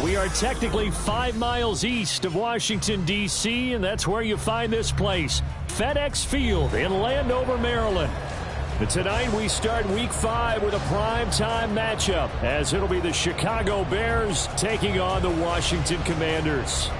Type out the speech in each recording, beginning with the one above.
We are technically 5 miles east of Washington, D.C., and that's where you find this place, FedEx Field in Landover, Maryland. And tonight we start Week 5 with a primetime matchup, as it'll be the Chicago Bears taking on the Washington Commanders.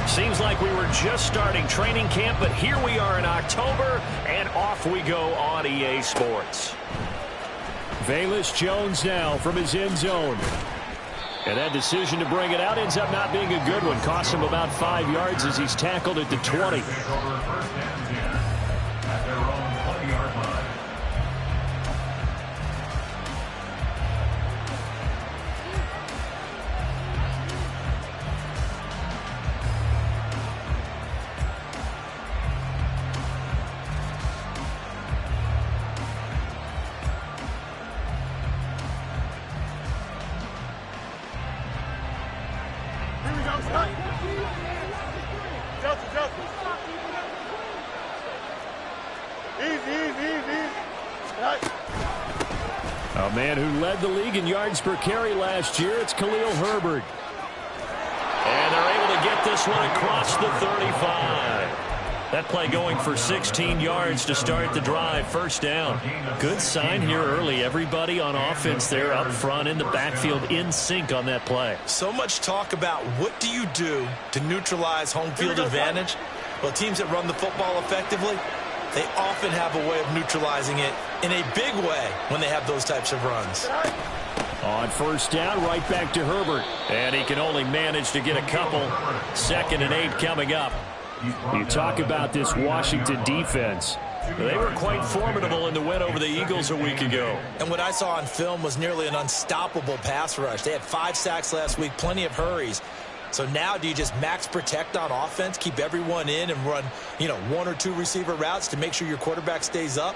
Seems like we were just starting training camp, but here we are in October, and off we go on EA Sports. Velus Jones now from his end zone. And that decision to bring it out ends up not being a good one. Costs him about 5 yards as he's tackled at the 20. A man who led the league in yards per carry last year, it's Khalil Herbert. And they're able to get this one across the 35. That play going for 16 yards to start the drive. First down. Good sign here early. Everybody on offense there up front in the backfield in sync on that play. So much talk about what do you do to neutralize home field advantage. Well, teams that run the football effectively, they often have a way of neutralizing it in a big way when they have those types of runs. On first down, right back to Herbert. And he can only manage to get a couple. 2nd and 8 coming up. You talk about this Washington defense. They were quite formidable in the win over the Eagles a week ago. And what I saw on film was nearly an unstoppable pass rush. They had 5 sacks last week, plenty of hurries. So now do you just max protect on offense, keep everyone in and run, 1 or 2 receiver routes to make sure your quarterback stays up?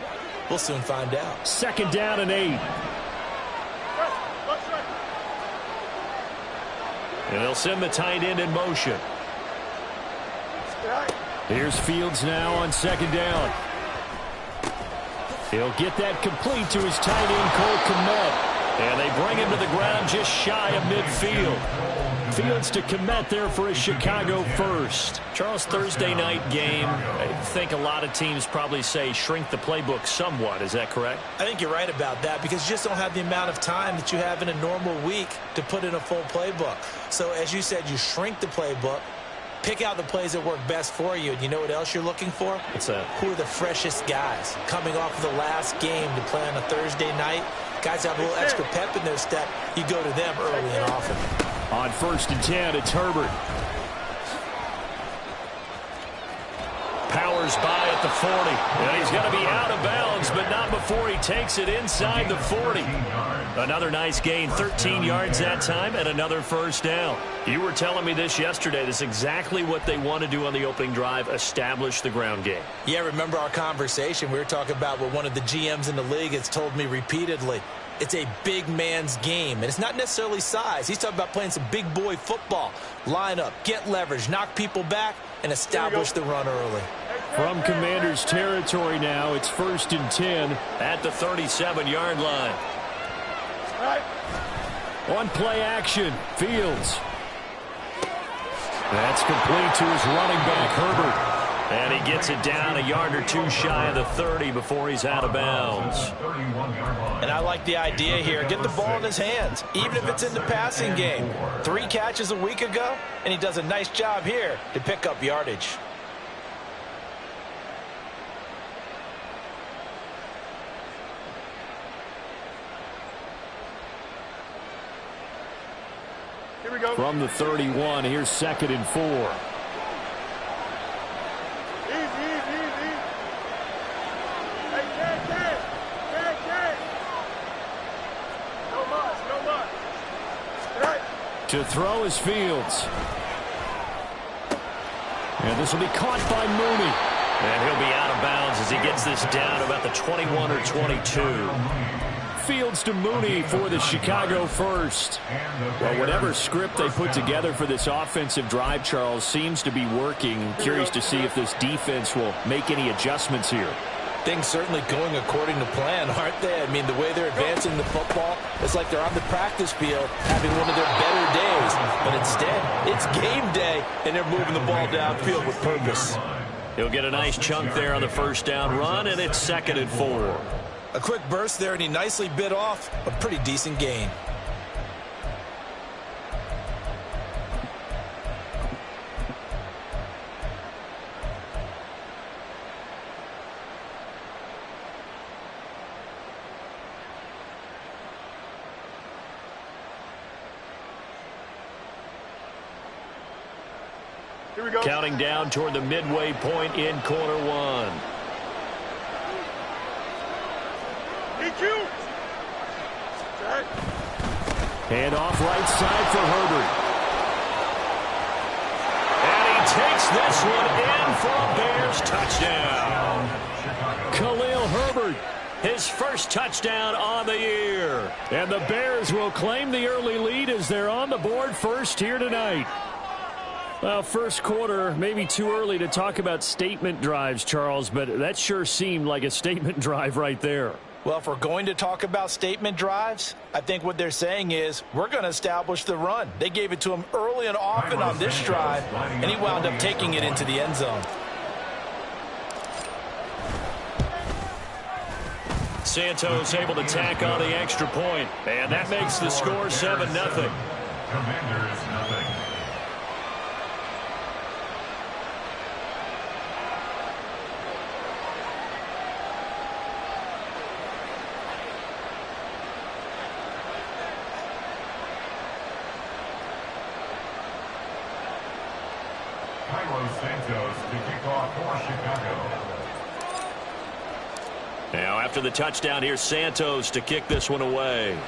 We'll soon find out. 2nd down and 8. And they'll send the tight end in motion. Here's Fields now on 2nd down. He'll get that complete to his tight end, Cole Kmet. And they bring him to the ground just shy of midfield. Fields to Kmet there for a Chicago first. Charles, Thursday night game, I think a lot of teams probably say shrink the playbook somewhat. Is that correct? I think you're right about that because you just don't have the amount of time that you have in a normal week to put in a full playbook. So as you said, you shrink the playbook. Pick out the plays that work best for you. And you know what else you're looking for? What's that? Who are the freshest guys coming off of the last game to play on a Thursday night? Guys have a little extra pep in their step. You go to them early and often. On 1st and 10, it's Herbert. Powers by at the 40. And he's going to be out of bounds, but not before he takes it inside the 40. Another nice gain, 13 yards that time, and another first down. You were telling me this yesterday. This is exactly what they want to do on the opening drive, establish the ground game. Yeah, remember our conversation? We were talking about what one of the GMs in the league has told me repeatedly. It's a big man's game, and it's not necessarily size. He's talking about playing some big boy football. Line up, get leverage, knock people back, and establish the run early. From Commanders territory now, it's 1st and 10 at the 37-yard line. On play action, Fields. That's complete to his running back, Herbert. And he gets it down a yard or 2 shy of the 30 before he's out of bounds. And I like the idea here. Get the ball in his hands, even if it's in the passing game. 3 catches a week ago, and he does a nice job here to pick up yardage. Here we go. From the 31, here's 2nd and 4. To throw is Fields. And this will be caught by Mooney. And he'll be out of bounds as he gets this down about the 21 or 22. Fields to Mooney for the Chicago first. Well, whatever script they put together for this offensive drive, Charles, seems to be working. Curious to see if this defense will make any adjustments here. Things certainly going according to plan, aren't they? I mean, the way they're advancing the football, it's like they're on the practice field having one of their better days. But instead, it's game day, and they're moving the ball downfield with purpose. He'll get a nice chunk there on the first down run, and it's 2nd and 4. A quick burst there, and he nicely bit off a pretty decent gain. Here we go. Counting down toward the midway point in quarter one. EQ. Hand off right side for Herbert. And he takes this one in for a Bears touchdown. Khalil Herbert, his first touchdown on the year. And the Bears will claim the early lead as they're on the board first here tonight. Well, first quarter, maybe too early to talk about statement drives, Charles, but that sure seemed like a statement drive right there. Well, if we're going to talk about statement drives, I think what they're saying is we're going to establish the run. They gave it to him early and often on this drive, and he wound up taking it into the end zone. Santos able to tack on the extra point, and that makes the score 7-0. Commanders nothing. Santos to kick off for Chicago. Now after the touchdown, here's Santos to kick this one away.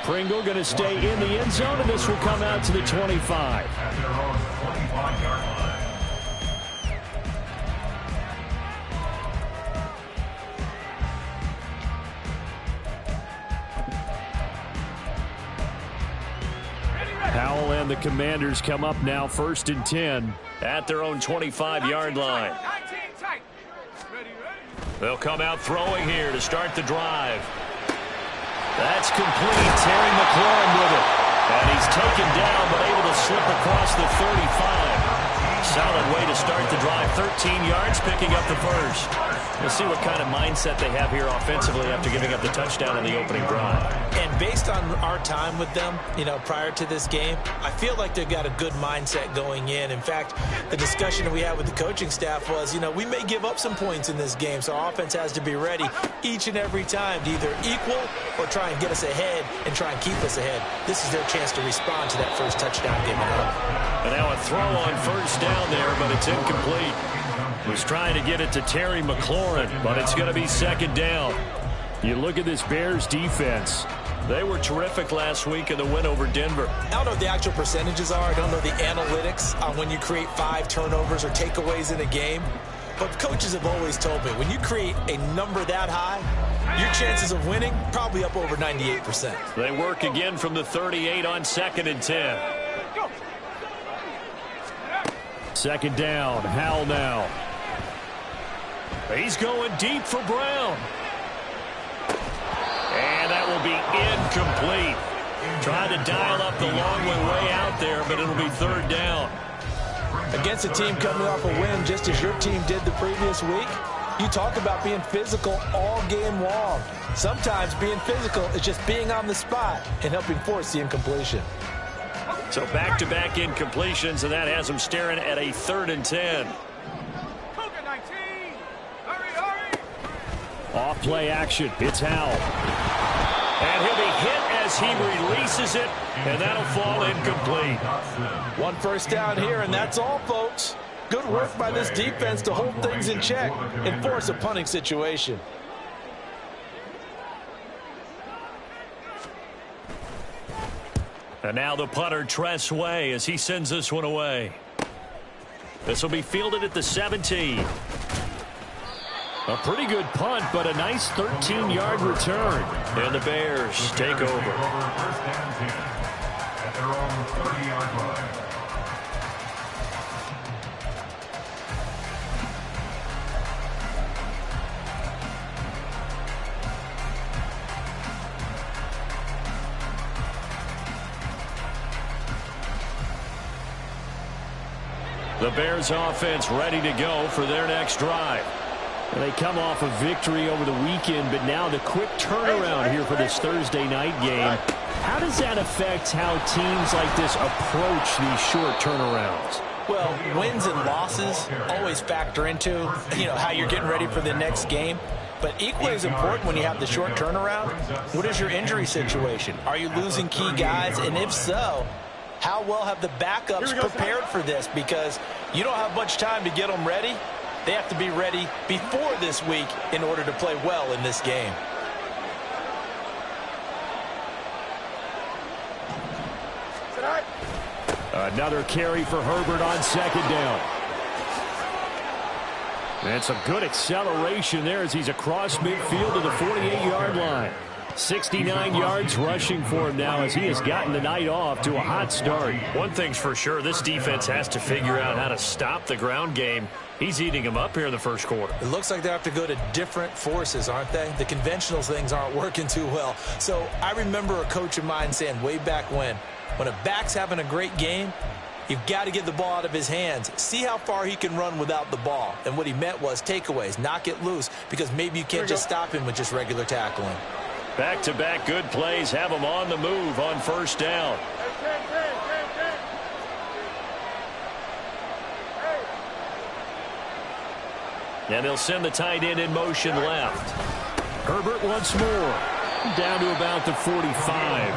Pringle going to stay in the end zone, and this will come out to the 25. At their own 25-yard line. Powell and the Commanders come up now 1st and 10 at their own 25-yard line. They'll come out throwing here to start the drive. That's complete. Terry McLaurin with it. And he's taken down but able to slip across the 35. Solid way to start the drive. 13 yards, picking up the first. We'll see what kind of mindset they have here offensively after giving up the touchdown on the opening drive. And based on our time with them, prior to this game, I feel like they've got a good mindset going in. In fact, the discussion that we had with the coaching staff was, we may give up some points in this game, so our offense has to be ready each and every time to either equal or try and get us ahead and try and keep us ahead. This is their chance to respond to that first touchdown game at home. And now a throw on first down there, but it's incomplete. Was trying to get it to Terry McLaurin, but it's going to be 2nd down. You look at this Bears defense. They were terrific last week in the win over Denver. I don't know what the actual percentages are. I don't know the analytics on when you create 5 turnovers or takeaways in a game. But coaches have always told me, when you create a number that high, your chances of winning probably up over 98%. They work again from the 38 on 2nd and 10. 2nd down. Howell now. He's going deep for Brown. And that will be incomplete. Trying to dial up the long way out there, but it'll be 3rd down. Against a team coming off a win just as your team did the previous week, you talk about being physical all game long. Sometimes being physical is just being on the spot and helping force the incompletion. So back-to-back incompletions, and that has him staring at a 3rd and 10. Off play action. It's Howell. And he'll be hit as he releases it, and that'll fall incomplete. 1 first down here, and that's all, folks. Good work by this defense to hold things in check and force a punting situation. And now the punter, Tress Way, as he sends this one away. This will be fielded at the 17. A pretty good punt, but a nice 13-yard return. And the Bears take over. First and 10 at their own 30-yard line. The Bears offense ready to go for their next drive. And they come off a victory over the weekend, but now the quick turnaround here for this Thursday night game. How does that affect how teams like this approach these short turnarounds? Well, wins and losses always factor into, how you're getting ready for the next game. But equally as important when you have the short turnaround, what is your injury situation? Are you losing key guys? And if so, how well have the backups prepared for this? Because you don't have much time to get them ready. They have to be ready before this week in order to play well in this game. Another carry for Herbert on second down. And some good acceleration there as he's across midfield to the 48-yard line. 69 yards rushing for him now as he has gotten the night off to a hot start. One thing's for sure, this defense has to figure out how to stop the ground game. He's eating them up here in the first quarter. It looks like they have to go to different forces, aren't they? The conventional things aren't working too well. So I remember a coach of mine saying way back when a back's having a great game, you've got to get the ball out of his hands. See how far he can run without the ball. And what he meant was takeaways, knock it loose, because maybe you can't just stop him with just regular tackling. Back-to-back good plays have him on the move on first down. And they'll send the tight end in motion left. Herbert once more. Down to about the 45.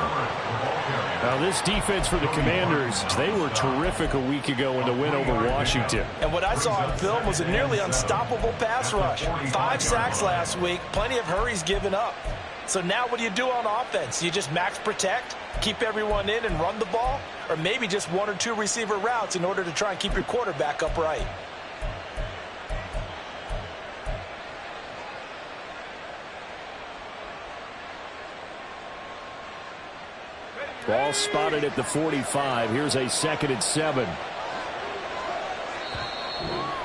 Now this defense for the Commanders, they were terrific a week ago in the win over Washington. And what I saw on film was a nearly unstoppable pass rush. 5 sacks last week, plenty of hurries given up. So now what do you do on offense? You just max protect, keep everyone in and run the ball? Or maybe just 1 or 2 receiver routes in order to try and keep your quarterback upright? Ball spotted at the 45. Here's a 2nd and 7.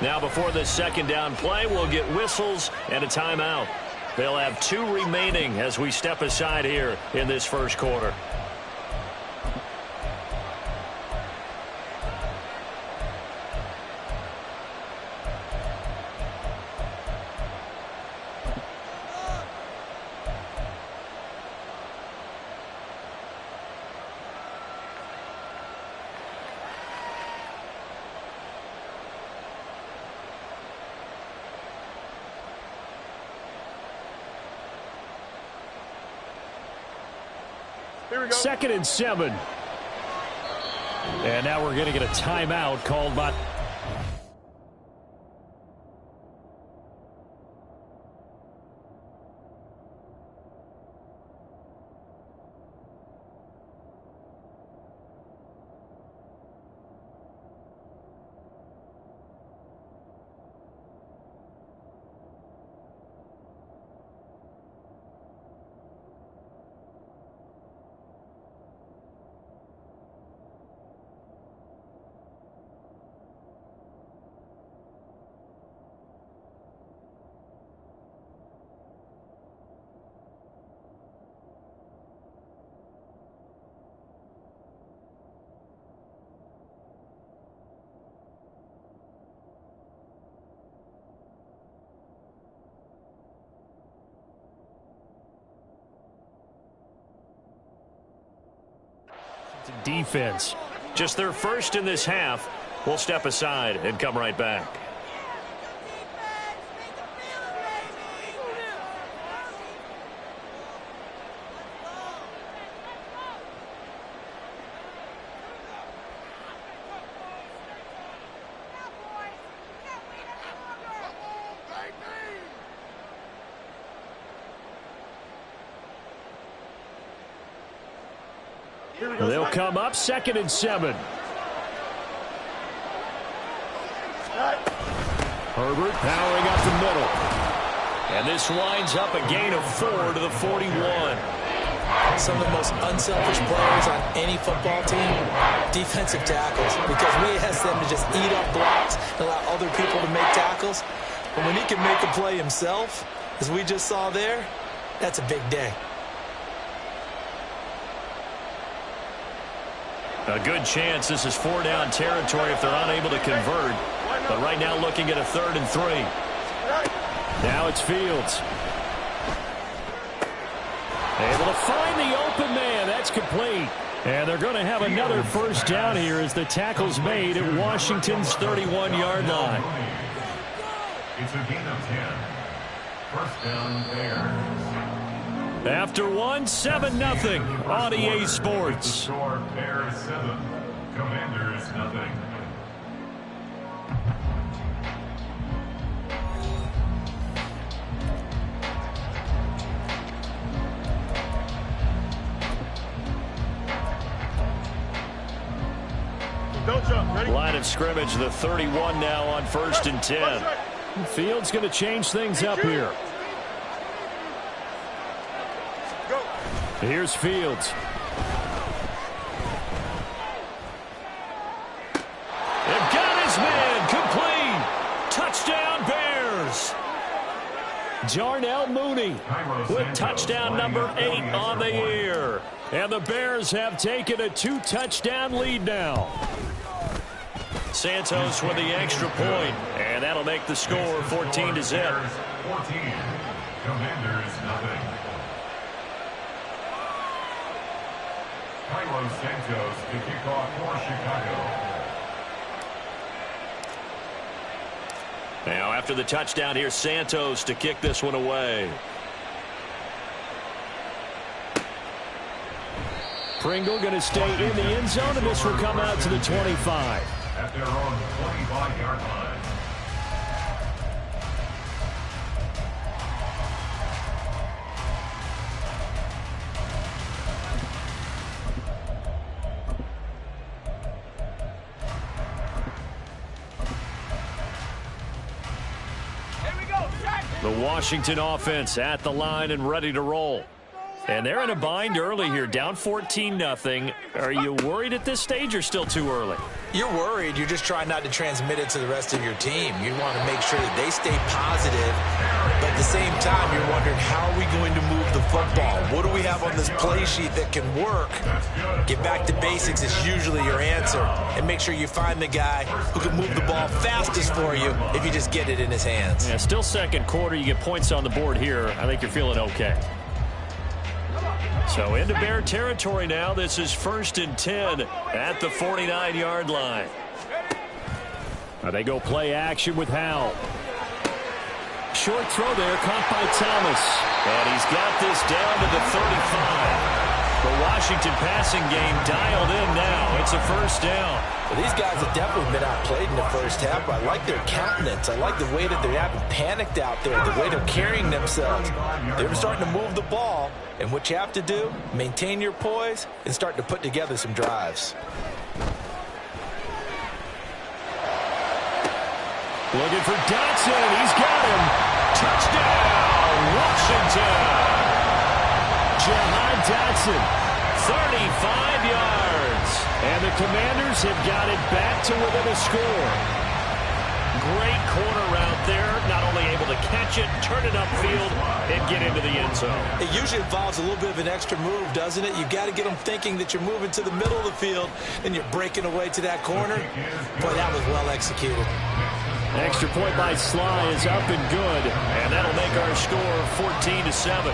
Now before this second down play, we'll get whistles and a timeout. They'll have 2 remaining as we step aside here in this first quarter. Here we go. 2nd and 7. And now we're going to get a timeout called by... defense. Just their first in this half. We'll step aside and come right back. They'll come up 2nd and 7. Herbert powering up the middle. And this winds up a gain of 4 to the 41. Some of the most unselfish players on any football team, defensive tackles, because we ask them to just eat up blocks and allow other people to make tackles. But when he can make a play himself, as we just saw there, that's a big day. A good chance this is 4-down territory if they're unable to convert. But right now looking at a 3rd and 3. Now it's Fields. Able to find the open man. That's complete. And they're going to have another first down here as the tackle's made at Washington's 31-yard line. It's a gain of 10. First down Bears. After one, 7-0 on EA Sports. Score Bears 7, Commanders nothing. Line of scrimmage, the 31 now on 1st and 10. Fields going to change things up here. Here's Fields. They've got his man. Complete. Touchdown Bears. Jarnell Mooney with touchdown number 8 on the year. And the Bears have taken a 2-touchdown lead now. Santos with the extra point, and that'll make the score 14-0. 14, Commanders nothing. Carlos Santos to kick off for Chicago. Now after the touchdown, here's Santos to kick this one away. Pringle going to stay in the end zone, and this will come out to the 25. At their own 25-yard line. The Washington offense at the line and ready to roll. And they're in a bind early here, down 14-0. Are you worried at this stage or still too early? You're worried. You're just trying not to transmit it to the rest of your team. You want to make sure that they stay positive, but at the same time, you're wondering, how are we going to move the football? What do we have on this play sheet that can work? Get back to basics is usually your answer, and make sure you find the guy who can move the ball fastest for you if you just get it in his hands. Yeah, still second quarter. You get points on the board here. I think you're feeling okay. So into Bear territory now. This is 1st and 10 at the 49-yard line. Now they go play action with Howell. Short throw there, caught by Thomas. And he's got this down to the 35. The Washington passing game dialed in now. It's a first down. Well, these guys have definitely been outplayed in the first half, but I like their countenance. I like the way that they haven't panicked out there, the way they're carrying themselves. They're starting to move the ball, and what you have to do, maintain your poise and start to put together some drives. Looking for Dotson. He's got him. Touchdown, Washington. Jahan Dotson, 35 yards. And the Commanders have got it back to within a score. Great corner route there. Not only able to catch it, turn it upfield, and get into the end zone. It usually involves a little bit of an extra move, doesn't it? You've got to get them thinking that you're moving to the middle of the field and you're breaking away to that corner. Boy, that was well executed. Extra point by Sly is up and good. And that'll make our score 14-7.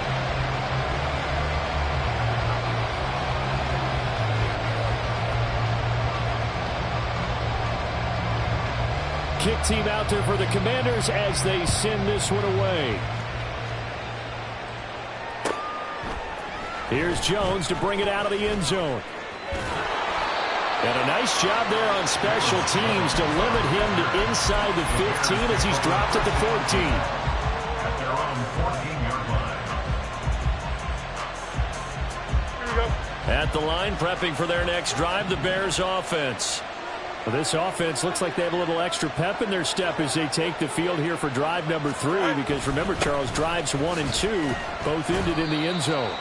Kick team out there for the Commanders as they send this one away. Here's Jones to bring it out of the end zone. And a nice job there on special teams to limit him to inside the 15 as he's dropped at the 14. At their own 14-yard line. At the line, prepping for their next drive, the Bears offense. Well, this offense looks like they have a little extra pep in their step as they take the field here for drive number 3, because remember, Charles, drives 1 and 2 both ended in the end zone.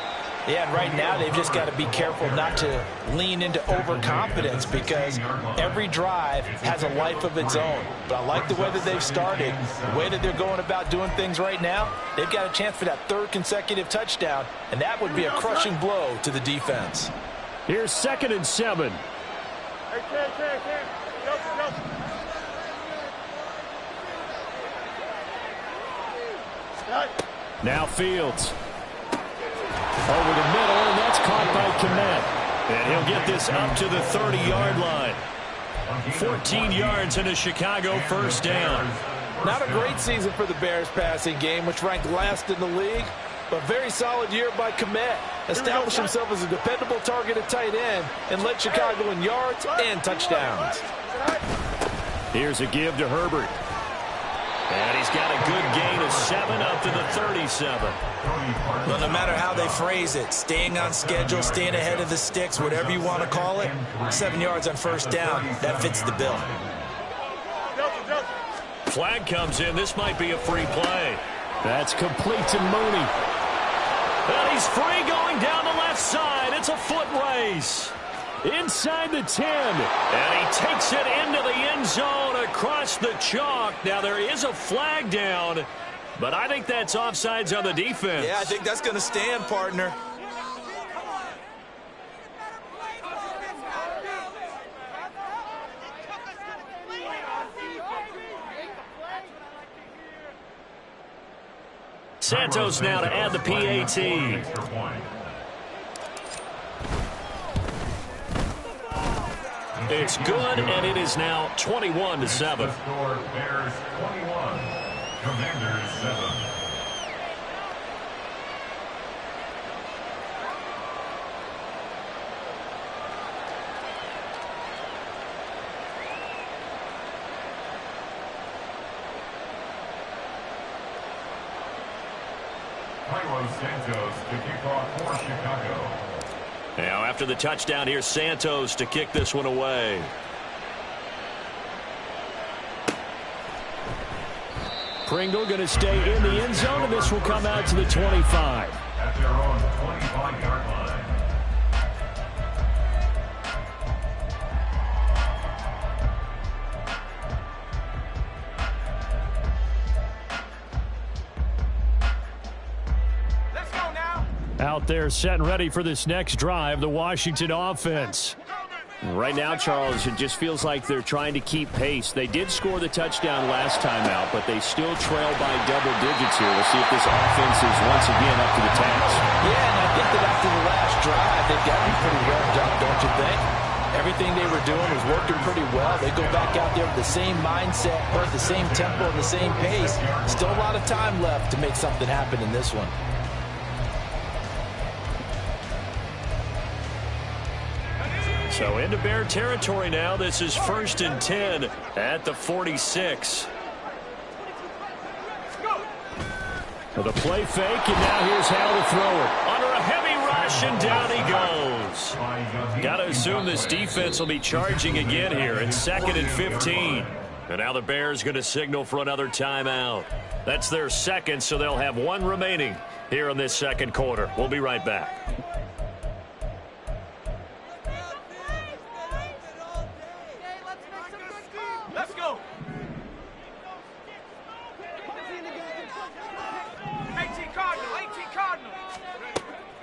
Yeah, and right now they've just got to be careful not to lean into overconfidence, because every drive has a life of its own. But I like the way that they've started, the way that they're going about doing things right now. They've got a chance for that 3rd consecutive touchdown, and that would be a crushing blow to the defense. Here's 2nd and 7. Now Fields. Over the middle, and that's caught by Kmet. And he'll get this up to the 30-yard line. 14 yards and a Chicago first down. Not a great season for the Bears passing game, which ranked last in the league, but very solid year by Kmet. Established himself as a dependable target at tight end and led Chicago in yards and touchdowns. Here's a give to Herbert. And he's got a good gain of 7 up to the 37. Well, no matter how they phrase it, staying on schedule, staying ahead of the sticks, whatever you want to call it, 7 yards on first down, that fits the bill. Flag comes in. This might be a free play. That's complete to Mooney. And he's free going down the left side. It's a foot race. Inside the 10. And he takes it into the end zone across the chalk. Now there is a flag down, but I think that's offsides on the defense. Yeah, I think that's going to stand, partner. Santos now to add the PAT. It's good, and it is now 21-7. Bears 21, Commanders 7. Santos to kick off for Chicago. Now after the touchdown, here's Santos to kick this one away. Pringle going to stay in the end zone, and this will come out to the 25. At their own 25-yard line. Out there set and ready for this next drive, the Washington offense. Right now, Charles, it just feels like they're trying to keep pace. They did score the touchdown last time out, but they still trail by double digits here. We'll see if this offense is once again up to the task. Yeah, and I think that after the last drive, they've got to be pretty revved up, don't you think? Everything they were doing was working pretty well. They go back out there with the same mindset, but the same tempo and the same pace. Still a lot of time left to make something happen in this one. So into Bear territory now. This is 1st and 10 at the 46. With a play fake, and now here's how to throw it. Under a heavy rush, and down he goes. Got to assume this defense will be charging again here. It's 2nd and 15. And now the Bears going to signal for another timeout. That's their second, so they'll have one remaining here in this second quarter. We'll be right back.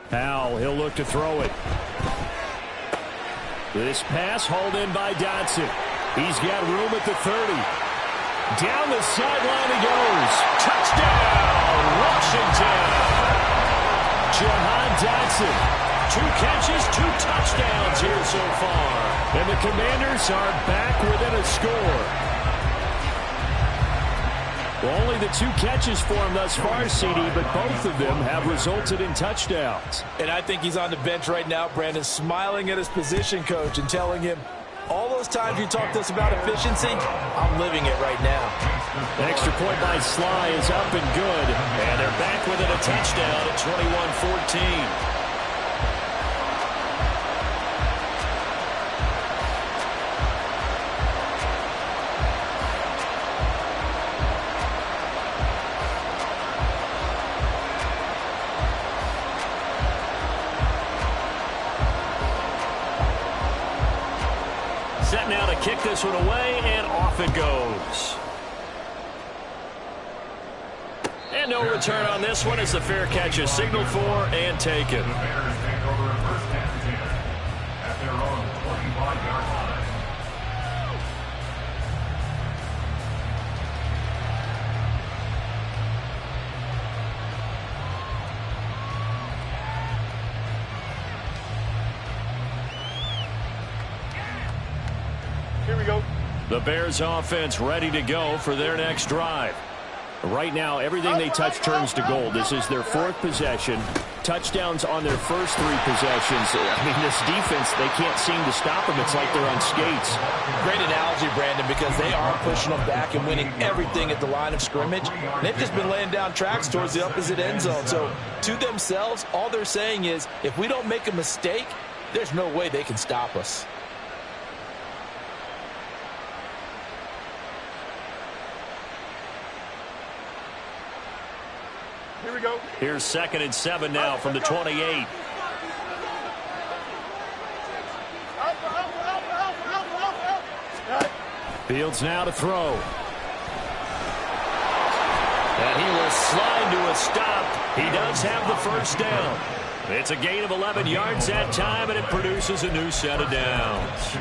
Powell, he'll look to throw it. This pass hauled in by Dotson. He's got room at the 30. Down the sideline he goes. Touchdown, Washington. Jahan Dotson. 2 catches, 2 touchdowns here so far. And the Commanders are back within a score. Well, only the 2 catches for him thus far, CD, but both of them have resulted in touchdowns. And I think he's on the bench right now, Brandon, smiling at his position coach and telling him, all those times you talked to us about efficiency, I'm living it right now. An extra point by Sly is up and good. And they're back within a touchdown at 21-14. this one away, and off it goes. And no return on this one as the fair catch is signaled for and taken. The Bears take over first down and 10 at their own 25-yard line. Here we go. The Bears offense ready to go for their next drive. Right now, everything they touch turns to gold. This is their fourth possession. Touchdowns on their first three possessions. I mean, this defense, they can't seem to stop them. It's like they're on skates. Great analogy, Brandon, because they are pushing them back and winning everything at the line of scrimmage. And they've just been laying down tracks towards the opposite end zone. So to themselves, all they're saying is, if we don't make a mistake, there's no way they can stop us. Here we go. Here's 2nd and 7 now from the 28. Fields now to throw. And he will slide to a stop. He does have the first down. It's a gain of 11 yards that time, and it produces a new set of downs.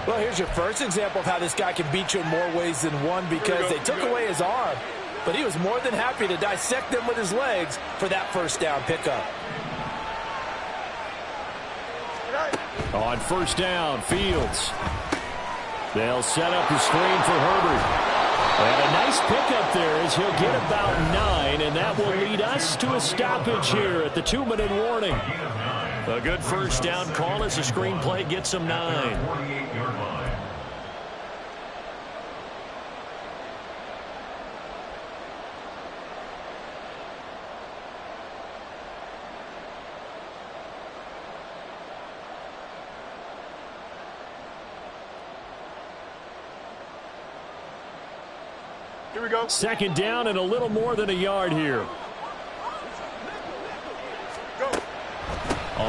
Well, here's your first example of how this guy can beat you in more ways than one, because they took away his arm, but he was more than happy to dissect them with his legs for that first down pickup. On first down, Fields. They'll set up the screen for Herbert. And a nice pickup there as he'll get about 9, and that will lead us to a stoppage here at the 2-minute warning. A good first down call as the screenplay gets him 9. 48-yard line. Here we go. Second down and a little more than a yard here. Go.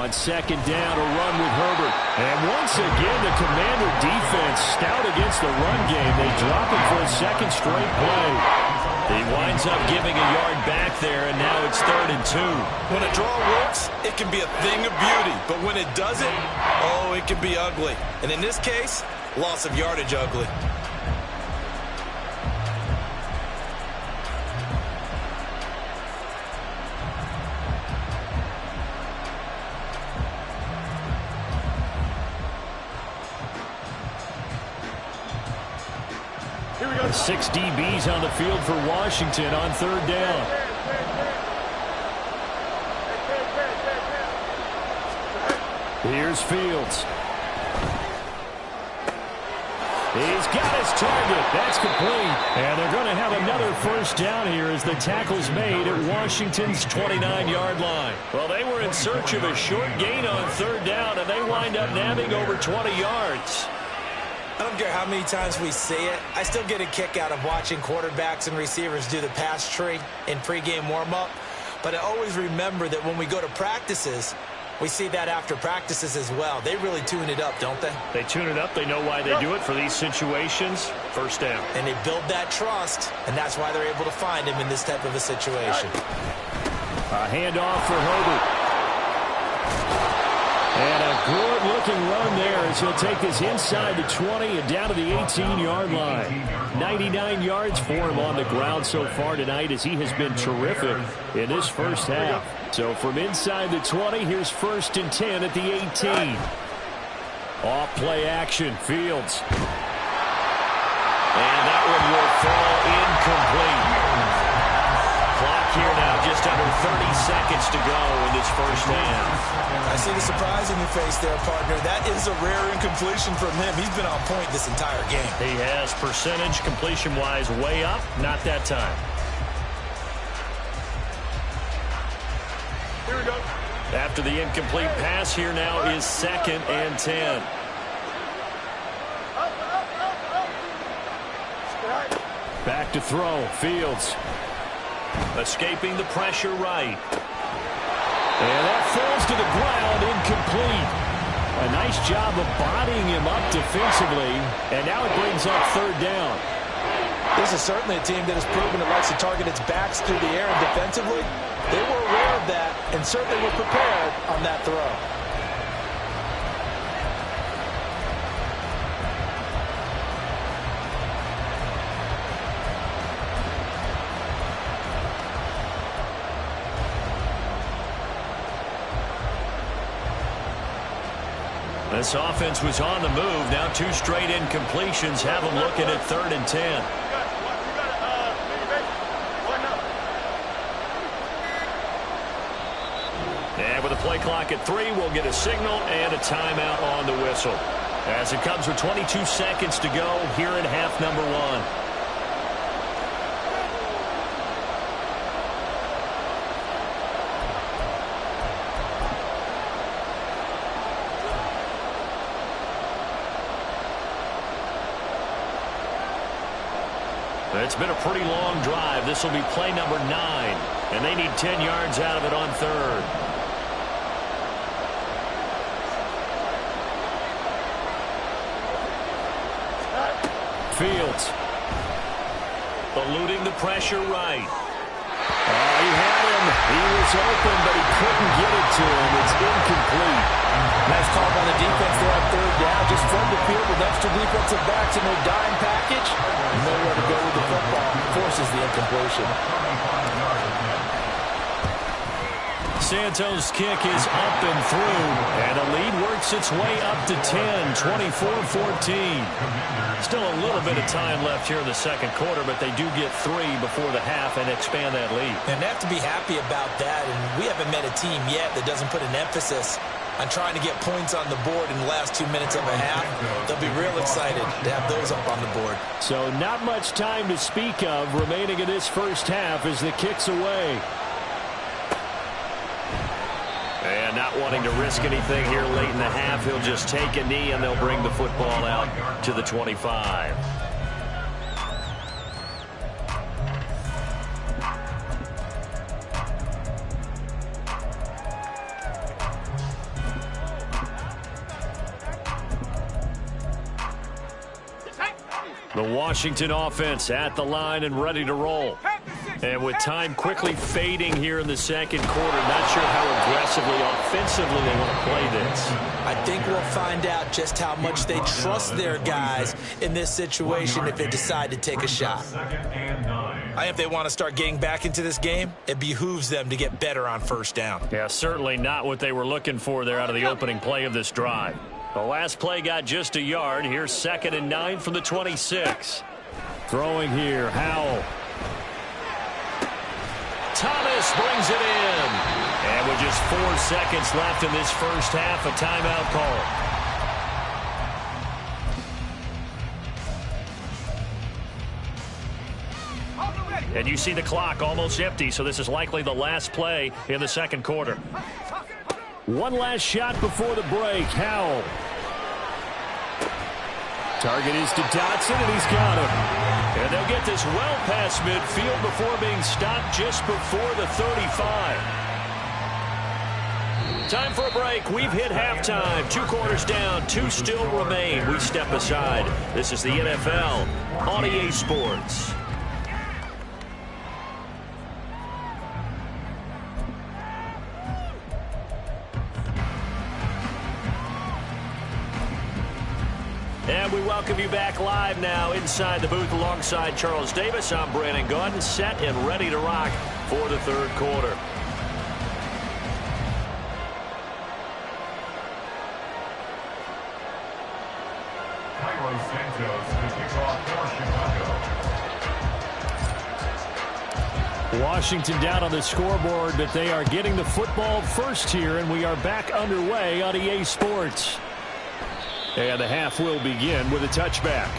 On second down, a run with Herbert. And once again, the Commander defense stout against the run game. They drop him for a second straight play. He winds up giving a yard back there, and now it's 3rd and 2. When a draw works, it can be a thing of beauty. But when it doesn't, oh, it can be ugly. And in this case, loss of yardage ugly. Here we go. 6 DBs on the field for Washington on third down. Here's Fields. He's got his target. That's complete. And they're going to have another first down here as the tackle's made at Washington's 29-yard line. Well, they were in search of a short gain on third down, and they wind up nabbing over 20 yards. I don't care how many times we see it. I still get a kick out of watching quarterbacks and receivers do the pass tree in pregame warm-up. But I always remember that when we go to practices, we see that after practices as well. They really tune it up, don't they? They tune it up. They know why they do it for these situations. First down. And they build that trust, and that's why they're able to find him in this type of a situation. A handoff for Herbert. And a good-looking run there as he'll take this inside the 20 and down to the 18-yard line. 99 yards for him on the ground so far tonight as he has been terrific in this first half. So from inside the 20, here's 1st and 10 at the 18. Off play action, Fields. And that one will fall incomplete. Clock here now, just under 30 seconds to go in this first half. I see the surprise in your face there, partner. That is a rare incompletion from him. He's been on point this entire game. He has percentage completion-wise way up, not that time. Here we go. After the incomplete pass here now is 2nd and 10. Back to throw, Fields. Escaping the pressure right. And that falls to the ground, incomplete. A nice job of bodying him up defensively, and now it brings up third down. This is certainly a team that has proven it likes to target its backs through the air and defensively. They were aware of that and certainly were prepared on that throw. This offense was on the move. Now 2 straight incompletions have them looking at 3rd and 10. And with a play clock at 3, we'll get a signal and a timeout on the whistle. As it comes with 22 seconds to go here in half number 1. It's been a pretty long drive. This will be play number 9, and they need 10 yards out of it on 3rd. Fields eluding the pressure right. He had him. He was open, but he couldn't get it to him. It's incomplete. Nice call by the defense there on 3rd down. Just flood the field with extra defensive backs in their dime package. Nowhere to go with the football. Forces the incompletion. Santos' kick is up and through, and the lead works its way up to 10, 24-14. Still a little bit of time left here in the second quarter, but they do get 3 before the half and expand that lead. And they have to be happy about that, and we haven't met a team yet that doesn't put an emphasis on trying to get points on the board in the last 2 minutes of a half. They'll be real excited to have those up on the board. So not much time to speak of remaining in this first half as the kick's away. And not wanting to risk anything here late in the half, he'll just take a knee and they'll bring the football out to the 25. The Washington offense at the line and ready to roll. And with time quickly fading here in the second quarter, not sure how aggressively, offensively they want to play this. I think we'll find out just how much they trust their guys in this situation if they decide to take a shot. If they want to start getting back into this game, it behooves them to get better on 1st down. Yeah, certainly not what they were looking for there out of the opening play of this drive. The last play got just a yard. Here's 2nd and 9 from the 26. Throwing here, Howell. Thomas brings it in. And with just 4 seconds left in this first half, a timeout call. And you see the clock almost empty, so this is likely the last play in the second quarter. One last shot before the break. Howell. Target is to Dotson, and he's got him. And they'll get this well past midfield before being stopped just before the 35. Time for a break. We've hit halftime. 2 quarters down. 2 still remain. We step aside. This is the NFL on EA Sports. And we welcome you back live now inside the booth alongside Charles Davis. I'm Brandon Gaudin, set and ready to rock for the 3rd quarter. Santos to kick off for Chicago. Washington down on the scoreboard, but they are getting the football first here, and we are back underway on EA Sports. And the half will begin with a touchback.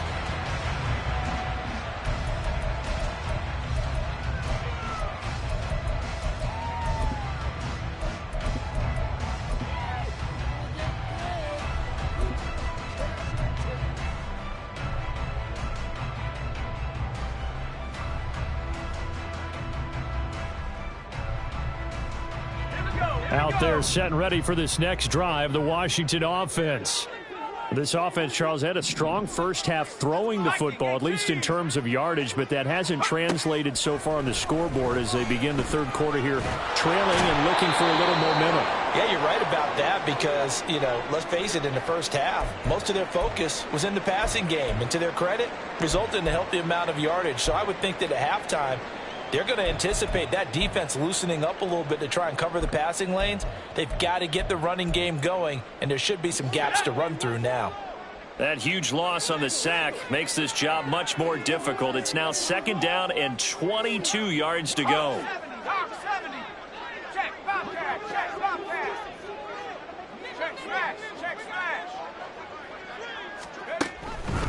Out there set and ready for this next drive, the Washington offense. This offense, Charles, had a strong first half throwing the football, at least in terms of yardage, but that hasn't translated so far on the scoreboard as they begin the third quarter here, trailing and looking for a little momentum. Yeah, you're right about that because, let's face it, in the first half, most of their focus was in the passing game. And to their credit, resulted in a healthy amount of yardage. So I would think that at halftime, they're going to anticipate that defense loosening up a little bit to try and cover the passing lanes. They've got to get the running game going, and there should be some gaps to run through now. That huge loss on the sack makes this job much more difficult. It's now 2nd down and 22 yards to go.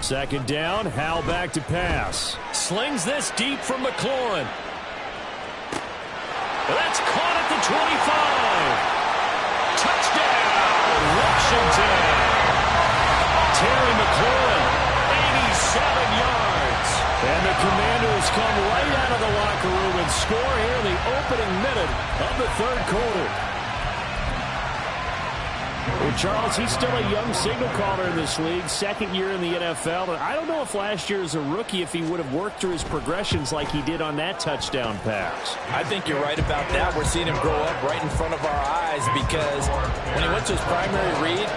Second down, Howell back to pass. Slings this deep from McLaurin. That's caught at the 25. Touchdown, Washington. Terry McLaurin, 87 yards. And the Commanders come right out of the locker room and score here in the opening minute of the third quarter. Well, Charles, he's still a young signal caller in this league, 2nd year in the NFL. And I don't know if last year as a rookie, if he would have worked through his progressions like he did on that touchdown pass. I think you're right about that. We're seeing him grow up right in front of our eyes because when he went to his primary read,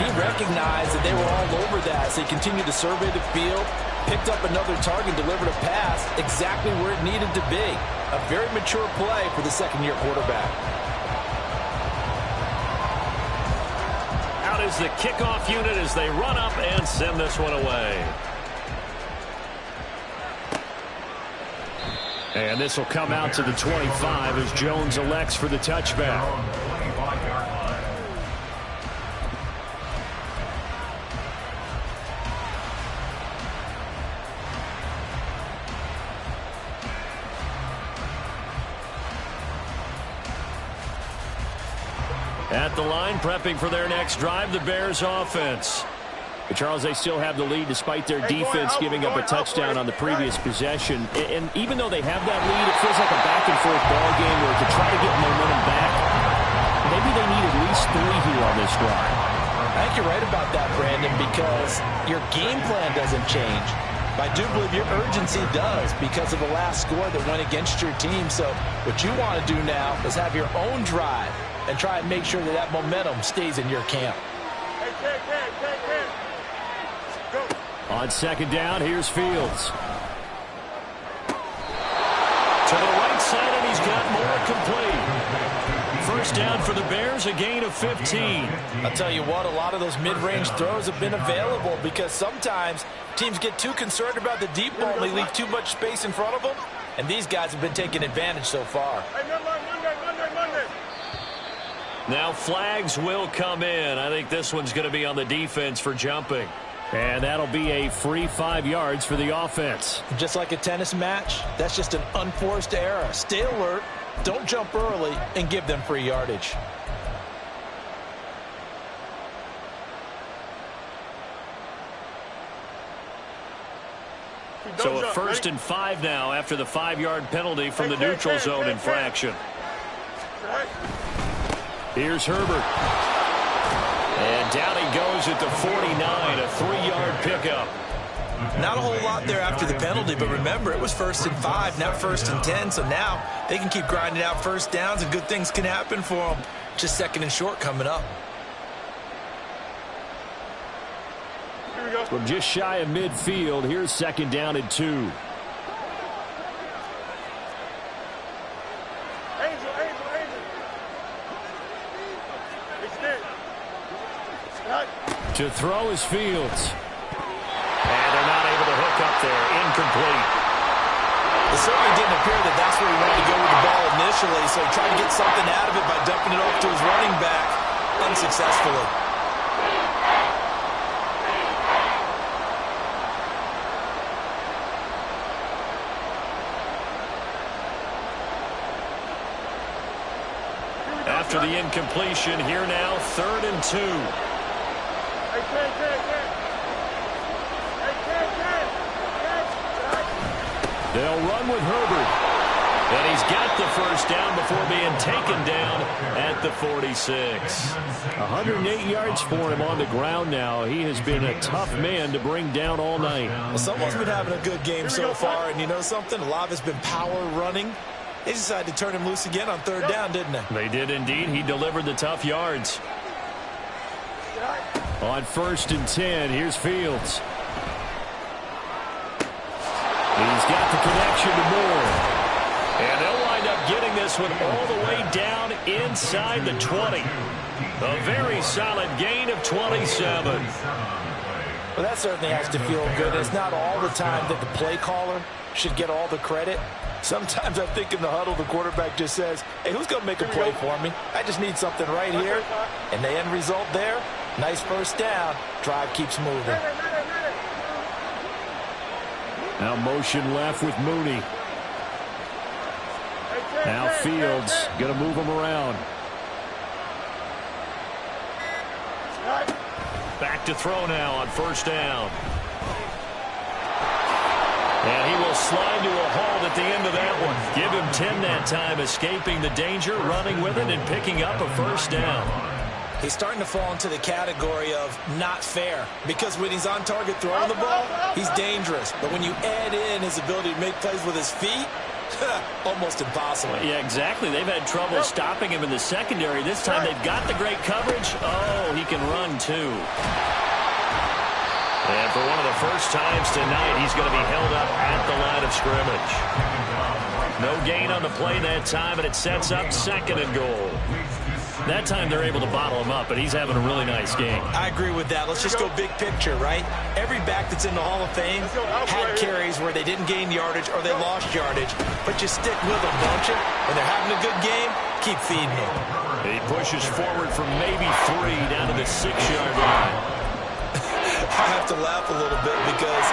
he recognized that they were all over that. So he continued to survey the field, picked up another target, delivered a pass exactly where it needed to be. A very mature play for the second-year quarterback. Out is the kickoff unit as they run up and send this one away. And this will come out to the 25 as Jones elects for the touchback. At the line, prepping for their next drive, the Bears offense. But Charles, they still have the lead despite their defense giving up a touchdown on the previous possession. And even though they have that lead, it feels like a back-and-forth ball game where to try to get momentum back, maybe they need at least 3 here on this drive. I think you're right about that, Brandon, because your game plan doesn't change. I do believe your urgency does because of the last score that went against your team. So what you want to do now is have your own drive and try and make sure that that momentum stays in your camp. On second down, here's Fields. To the right side, and he's got more complete. First down for the Bears, a gain of 15. I'll tell you what, a lot of those mid-range throws have been available because sometimes teams get too concerned about the deep ball and they leave too much space in front of them, and these guys have been taking advantage so far. Now flags will come in. I think this one's going to be on the defense for jumping. And that'll be a free 5 yards for the offense. Just like a tennis match, that's just an unforced error. Stay alert, don't jump early, and give them free yardage. So a 1st and 5 now after the 5-yard penalty from the neutral zone infraction. Here's Herbert. And down he goes at the 49, a 3-yard pickup. Not a whole lot there after the penalty, but remember, it was 1st and 5, not 1st and 10, so now they can keep grinding out first downs and good things can happen for them. Just 2nd and short coming up. From just shy of midfield, here's 2nd down and 2. To throw is Fields. And they're not able to hook up there. Incomplete. It certainly didn't appear that that's where he wanted to go with the ball initially, so he tried to get something out of it by dumping it off to his running back unsuccessfully. After the incompletion, here now, 3rd and 2. They'll run with Herbert. And he's got the first down before being taken down at the 46. 108 yards for him on the ground now. He has been a tough man to bring down all night. Well, someone's been having a good game so far, and you know something? A lot of it's been power running. They decided to turn him loose again on third down, didn't they? They did indeed. He delivered the tough yards. On 1st and 10, here's Fields. He's got the connection to Moore. And they'll wind up getting this one all the way down inside the 20. A very solid gain of 27. Well, that certainly has to feel good. It's not all the time that the play caller should get all the credit. Sometimes I think in the huddle, the quarterback just says, hey, who's going to make a play for me? I just need something right here. And the end result there, nice first down. Drive keeps moving. Now motion left with Mooney. Now Fields going to move him around. Back to throw now on 1st down. And he will slide to a halt at the end of that one. Give him 10 that time, escaping the danger, running with it, and picking up a 1st down. He's starting to fall into the category of not fair, because when he's on target throwing the ball, he's dangerous. But when you add in his ability to make plays with his feet, almost impossible. Yeah, exactly. They've had trouble stopping him in the secondary. This time they've got the great coverage. Oh, he can run too. And for one of the first times tonight, he's going to be held up at the line of scrimmage. No gain on the play that time, and it sets up 2nd and goal. That time they're able to bottle him up, but he's having a really nice game. I agree with that. Let's just go big picture, right? Every back that's in the Hall of Fame had carries where they didn't gain yardage or they lost yardage, but you stick with them, don't you? When they're having a good game, keep feeding them. He pushes forward from maybe 3 down to the 6-yard line. I have to laugh a little bit because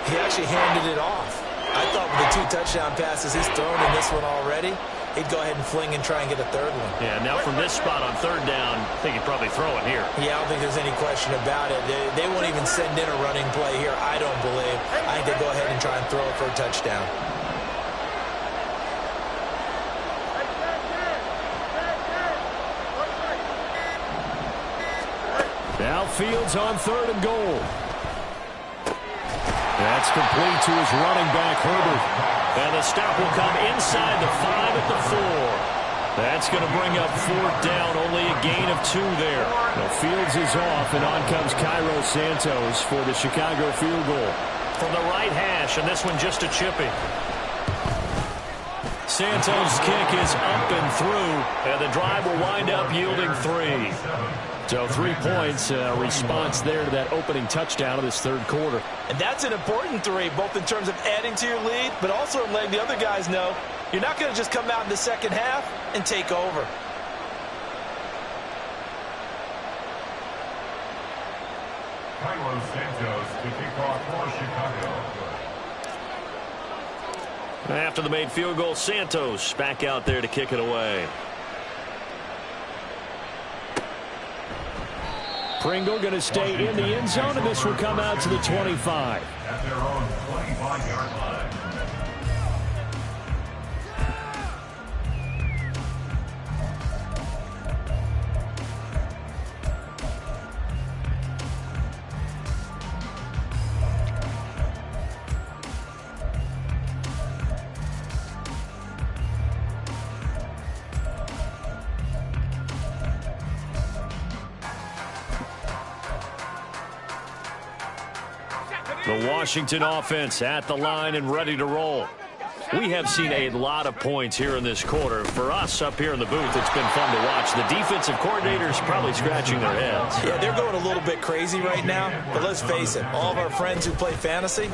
he actually handed it off. I thought with the 2 touchdown passes he's thrown in this one already, he'd go ahead and fling and try and get a 3rd one. Yeah, now from this spot on 3rd down, I think he'd probably throw it here. Yeah, I don't think there's any question about it. They won't even send in a running play here, I don't believe. I think they go ahead and try and throw it for a touchdown. Now Fields on 3rd and goal. That's complete to his running back, Herbert. And the stop will come inside the 5 at the 4. That's going to bring up 4th down, only a gain of 2 there. Now Fields is off, and on comes Cairo Santos for the Chicago field goal. From the right hash, and this one just a chippy. Santos' kick is up and through, and the drive will wind up yielding 3. So 3 points, response there to that opening touchdown of this 3rd quarter. And that's an important 3, both in terms of adding to your lead, but also letting the other guys know you're not going to just come out in the second half and take over. Cairo Santos to kick off for Chicago. After the made field goal, Santos back out there to kick it away. Pringle going to stay in the end zone, and this will come out to the 25. At their own 25-yard line. The Washington offense at the line and ready to roll. We have seen a lot of points here in this quarter. For us up here in the booth, it's been fun to watch. The defensive coordinators probably scratching their heads. Yeah, they're going a little bit crazy right now, but let's face it, all of our friends who play fantasy,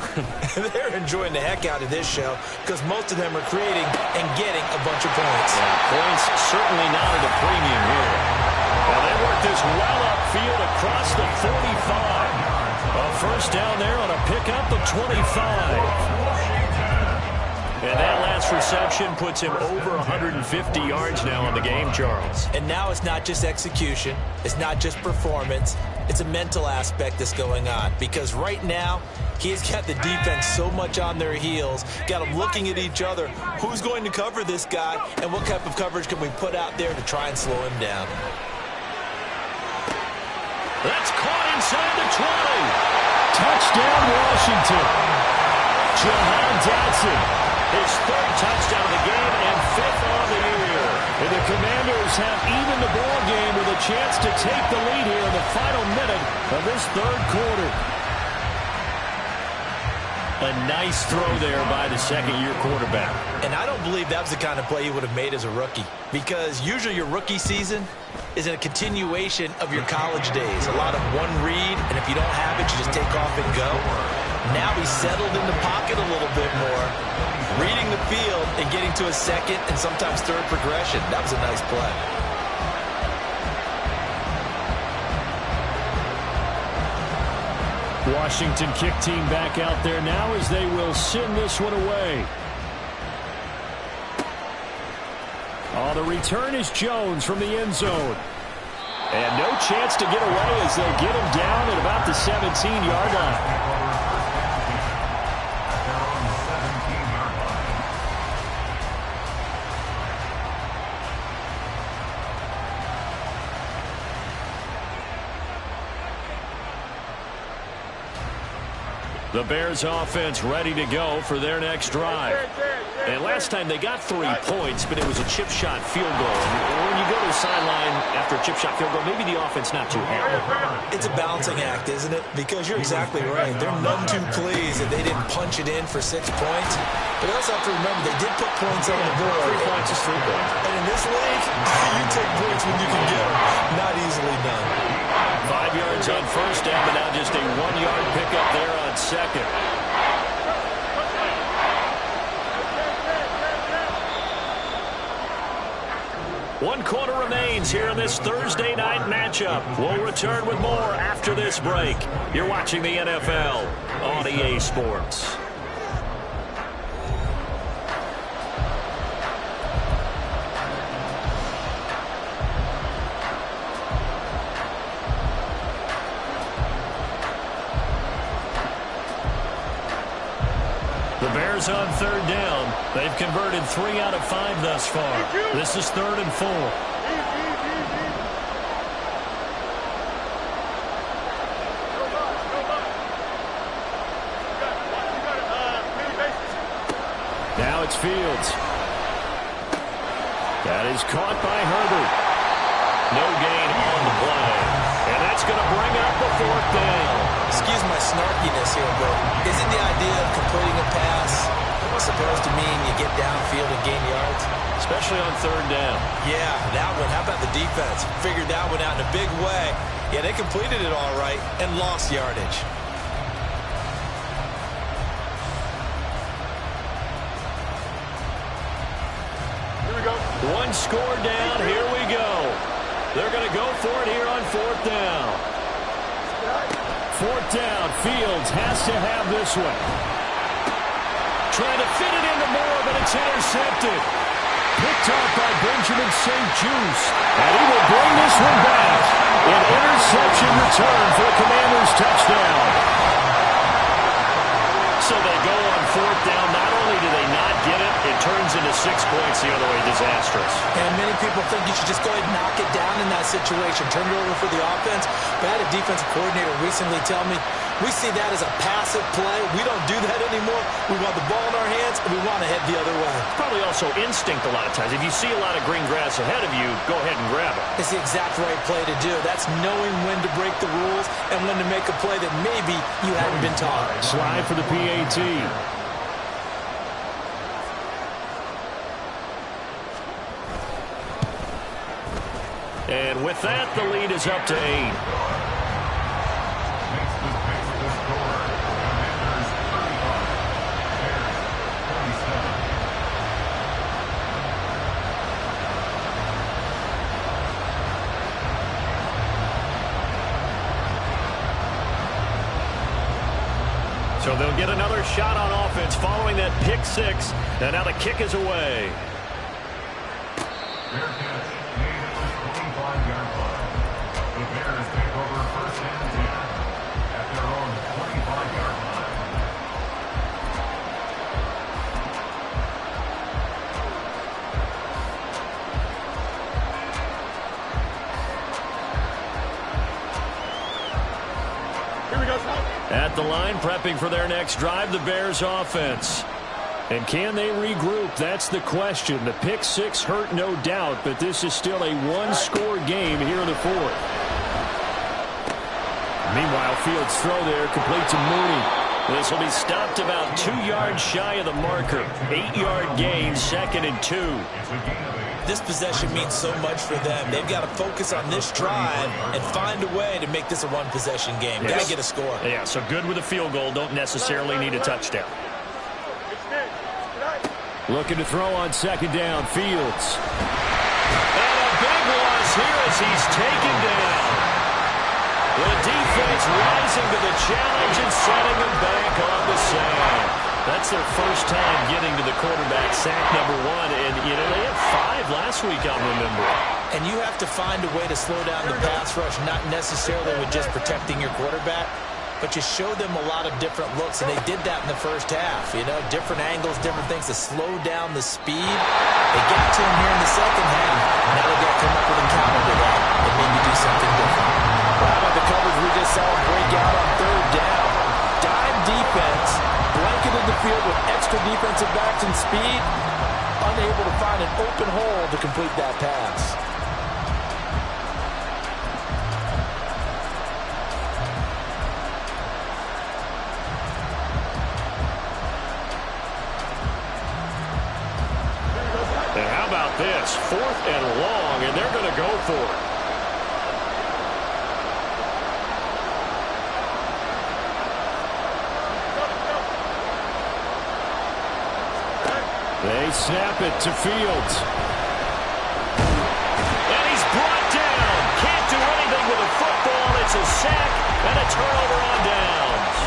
they're enjoying the heck out of this show because most of them are creating and getting a bunch of points. Yeah, points certainly not at a premium here. Well, they work this well upfield across the 45. A 1st down there on a pickup of 25. And that last reception puts him over 150 yards now on the game, Charles. And now it's not just execution. It's not just performance. It's a mental aspect that's going on. Because right now, he's got the defense so much on their heels, got them looking at each other. Who's going to cover this guy, and what type of coverage can we put out there to try and slow him down? That's caught inside the 20. Touchdown, Washington. Jahan Dotson, his third touchdown of the game and fifth on the year. And the Commanders have even the ball game with a chance to take the lead here in the final minute of this third quarter. A nice throw there by the second-year quarterback. And I don't believe that was the kind of play he would have made as a rookie, because usually your rookie season is a continuation of your college days. A lot of one read, and if you don't have it, you just take off and go. Now he's settled in the pocket a little bit more, reading the field and getting to a second and sometimes third progression. That was a nice play. Washington kick team back out there now as they will send this one away. Oh, the return is Jones from the end zone. And no chance to get away as they get him down at about the 17-yard line. The Bears offense ready to go for their next drive. And last time they got 3 points, but it was a chip shot field goal. When you go to the sideline after a chip shot field goal, maybe the offense not too happy. It's a balancing act, isn't it? Because you're exactly right. They're none too pleased that they didn't punch it in for 6 points. But you also have to remember they did put points on the board. 3 points is 3 points. And in this league, you take points when you can get them. Not easily done. 5 yards on first down, but now just a 1-yard pickup there on second. One quarter remains here in this Thursday night matchup. We'll return with more after this break. You're watching the NFL on EA Sports. The Bears on third down. They've converted 3 out of 5 thus far. This is 3rd and 4. Now it's Fields. That is caught by Herbert. No gain on the play. And that's going to bring up the 4th down. Excuse my snarkiness here, but isn't the idea of completing a pass supposed to mean you get downfield and gain yards? Especially on 3rd down. Yeah, that one. How about the defense? Figured that one out in a big way. Yeah, they completed it all right and lost yardage. Here we go. One score down. Here we go. They're going to go for it here on 4th down. 4th down. Fields has to have this one. Trying to fit it into Moore, but it's intercepted. Picked off by Benjamin St. Juice. And he will bring this one back. An interception return for a Commanders touchdown. So they go on 4th down. Not only do they not get it, it turns into 6 points the other way. Disastrous. And many people think you should just go ahead and knock it down in that situation. Turn it over for the offense. But I had a defensive coordinator recently tell me, we see that as a passive play. We don't do that anymore. We want the ball in our hands, and we want to head the other way. Probably also instinct a lot of times. If you see a lot of green grass ahead of you, go ahead and grab it. It's the exact right play to do. That's knowing when to break the rules and when to make a play that maybe you hadn't been taught. Slide for the PAT. And with that, the lead is up to 8. So they'll get another shot on offense following that pick six. And now the kick is away. Fair catch made at the 25-yard line. The Bears take over first and 10 at their own 25-yard line. Here we go, Sal. At the line, prepping for their next drive, the Bears offense. And can they regroup? That's the question. The pick six hurt, no doubt, but this is still a one-score game here in the fourth. Meanwhile, Fields' throw there complete to Mooney. This will be stopped about 2 yards shy of the marker. 8-yard gain, 2nd and 2. This possession means so much for them. They've got to focus on this drive and find a way to make this a one-possession game. Got to get a score. Yeah, so good with a field goal. Don't necessarily need a touchdown. Looking to throw on 2nd down, Fields. And a big loss here as he's taken down. The defense rising to the challenge and setting him back on the sand. That's their first time getting to the quarterback, sack number 1. And, you know, they had 5 last week, I'll remember. And you have to find a way to slow down the pass rush, not necessarily with just protecting your quarterback, but you show them a lot of different looks, and they did that in the first half. You know, different angles, different things to slow down the speed. They got to him here in the second half. Now they've got to come up with a counter to that and maybe do something different. How about the coverage we just saw break out on 3rd down? Dime defense, blanketed the field with extra defensive backs and speed, unable to find an open hole to complete that pass. And how about this? 4th and long, and they're going to go for it. They snap it to Fields. And he's brought down. Can't do anything with a football. It's a sack and a turnover on downs.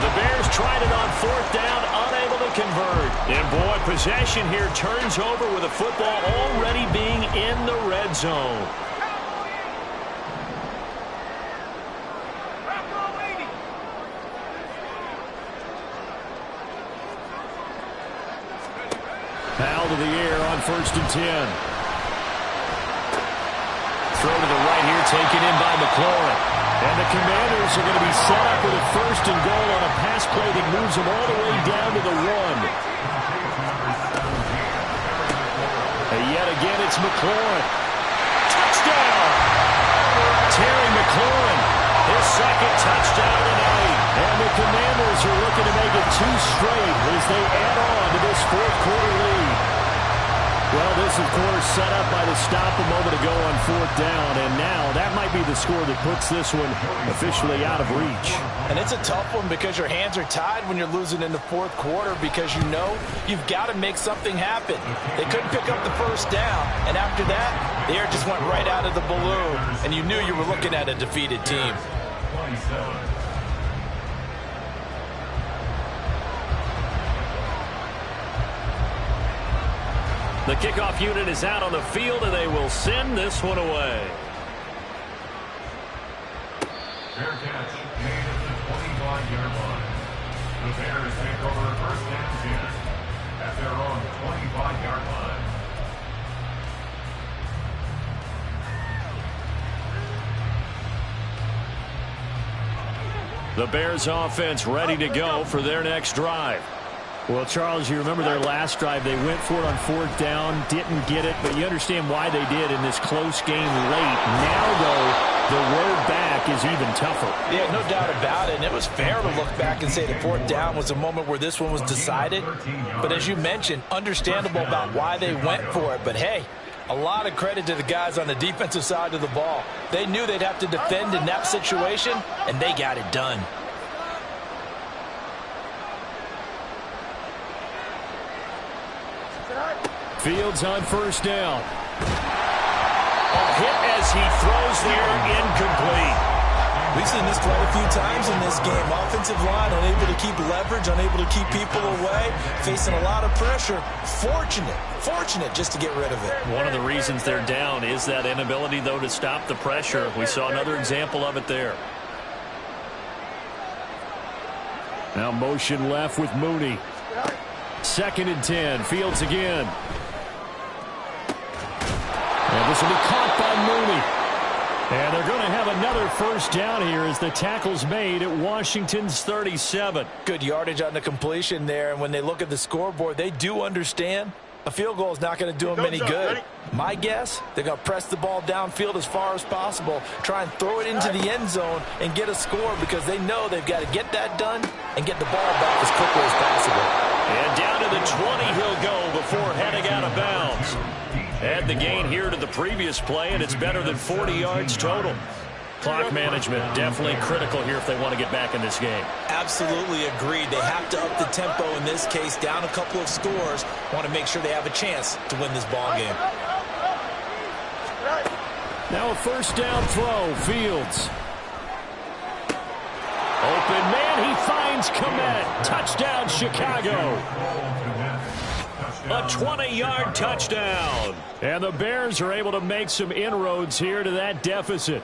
The Bears tried it on 4th down, unable to convert. And boy, possession here turns over with a football already being in the red zone. Foul to the air on 1st and 10. Throw to the right here, taken in by McLaurin. And the Commanders are going to be set up with a 1st and goal on a pass play that moves them all the way down to the 1. And yet again, it's McLaurin. Touchdown! Terry McLaurin, his 2nd touchdown tonight. And the Commanders are looking to make it 2 straight as they add on to this 4th quarter lead. Well, this, of course, set up by the stop a moment ago on 4th down, and now that might be the score that puts this one officially out of reach. And it's a tough one because your hands are tied when you're losing in the 4th quarter because you know you've got to make something happen. They couldn't pick up the 1st down, and after that, the air just went right out of the balloon, and you knew you were looking at a defeated team. 27. The kickoff unit is out on the field, and they will send this one away. Fair catch made at the 25-yard line. The Bears take over 1st and 10 at their own 25-yard line. The Bears offense ready to go for their next drive. Well, Charles, you remember their last drive. They went for it on 4th down, didn't get it, but you understand why they did in this close game late. Now, though, the road back is even tougher. Yeah, no doubt about it. And it was fair to look back and say the 4th down was a moment where this one was decided. But as you mentioned, understandable about why they went for it. But, hey, a lot of credit to the guys on the defensive side of the ball. They knew they'd have to defend in that situation, and they got it done. Fields on 1st down. A hit as he throws there, incomplete. We've seen this quite a few times in this game. Offensive line unable to keep leverage, unable to keep people away, facing a lot of pressure. Fortunate just to get rid of it. One of the reasons they're down is that inability, though, to stop the pressure. We saw another example of it there. Now motion left with Mooney. 2nd and 10. Fields again. And this will be caught by Mooney. And they're going to have another first down here as the tackle's made at Washington's 37. Good yardage on the completion there. And when they look at the scoreboard, they do understand a field goal is not going to do them any good. My guess, they're going to press the ball downfield as far as possible, try and throw it into the end zone and get a score because they know they've got to get that done and get the ball back as quickly as possible. And down to the 20 he'll go before heading out of bounds. Add the gain here to the previous play, and it's better than 40 yards total. Clock management definitely critical here if they want to get back in this game. Absolutely agreed. They have to up the tempo in this case, down a couple of scores. Want to make sure they have a chance to win this ball game. Now a first down throw. Fields. Open man. He finds Komet. Touchdown, Chicago. A 20-yard touchdown. And the Bears are able to make some inroads here to that deficit.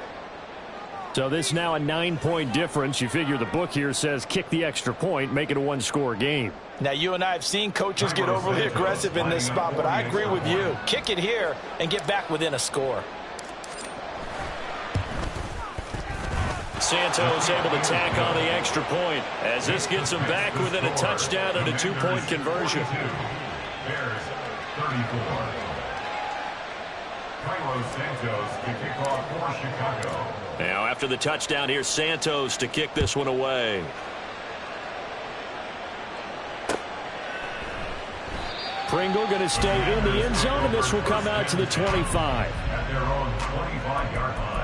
So this is now a 9-point difference. You figure the book here says kick the extra point, make it a one-score game. Now, you and I have seen coaches get overly aggressive in this spot, but I agree with you. Kick it here and get back within a score. Santos able to tack on the extra point as this gets him back within a touchdown and a 2-point conversion. Bears 34. Carlos Santos to kick off for Chicago. Now after the touchdown, here's Santos to kick this one away. Pringle going to stay in the end zone, and this will come out to the 25. At their own 25-yard line.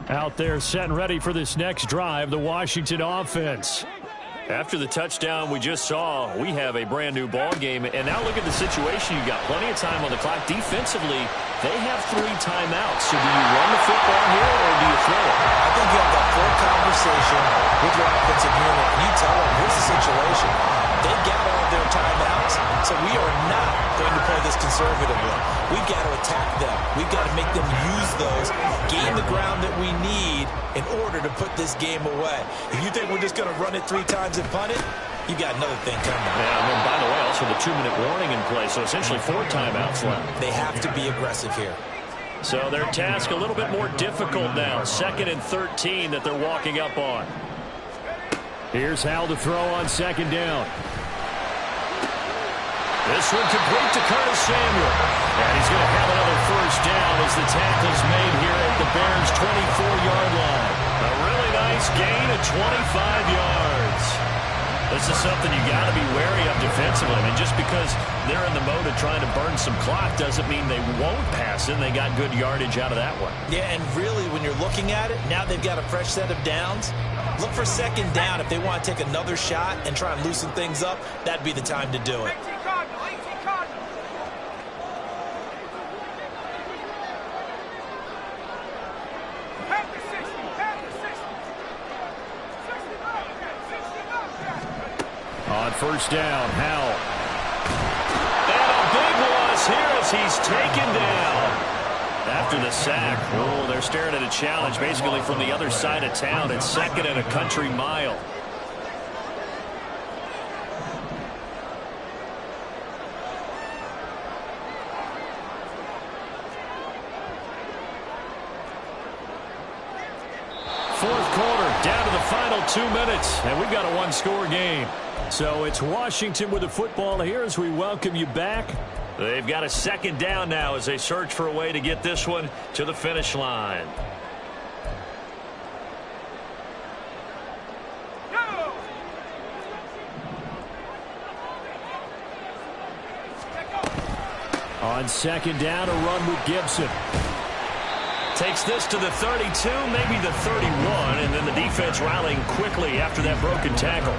Out there set and ready for this next drive, the Washington offense. After the touchdown we just saw, we have a brand new ball game. And now look at the situation. You've got plenty of time on the clock. Defensively, they have 3 timeouts. So do you run the football here or do you throw it? I think you have that full conversation with your offensive unit. And you tell them, here's the situation. They've got all of their timeouts. So we are not going to play this conservatively. We've got to attack them. We've got to make them use those, gain the ground that we need in order to put this game away. If you think we're just going to run it 3 times and punt it, you got another thing coming. Yeah, and then by the way, also the 2-minute warning in play, so essentially 4 timeouts left. They have to be aggressive here. So their task a little bit more difficult now. 2nd and 13 that they're walking up on. Here's Hal to throw on 2nd down. This one complete to Curtis Samuel. And he's going to have another first down as the tackle's made here at the Bears' 24-yard line. A really nice gain of 25 yards. This is something you got to be wary of defensively. I mean, just because they're in the mode of trying to burn some clock doesn't mean they won't pass it. They got good yardage out of that one. Yeah, and really, when you're looking at it, now they've got a fresh set of downs. Look for 2nd down. If they want to take another shot and try and loosen things up, that'd be the time to do it. On first down, Howell. And a big loss here as he's taken down. After the sack, oh, they're staring at a challenge basically from the other side of town. It's 2nd and a country mile. Fourth quarter, down to the final 2 minutes, and we've got a 1-score game. So it's Washington with the football here as we welcome you back. They've got a 2nd down now as they search for a way to get this one to the finish line. On 2nd down, a run with Gibson. Takes this to the 32, maybe the 31, and then the defense rallying quickly after that broken tackle.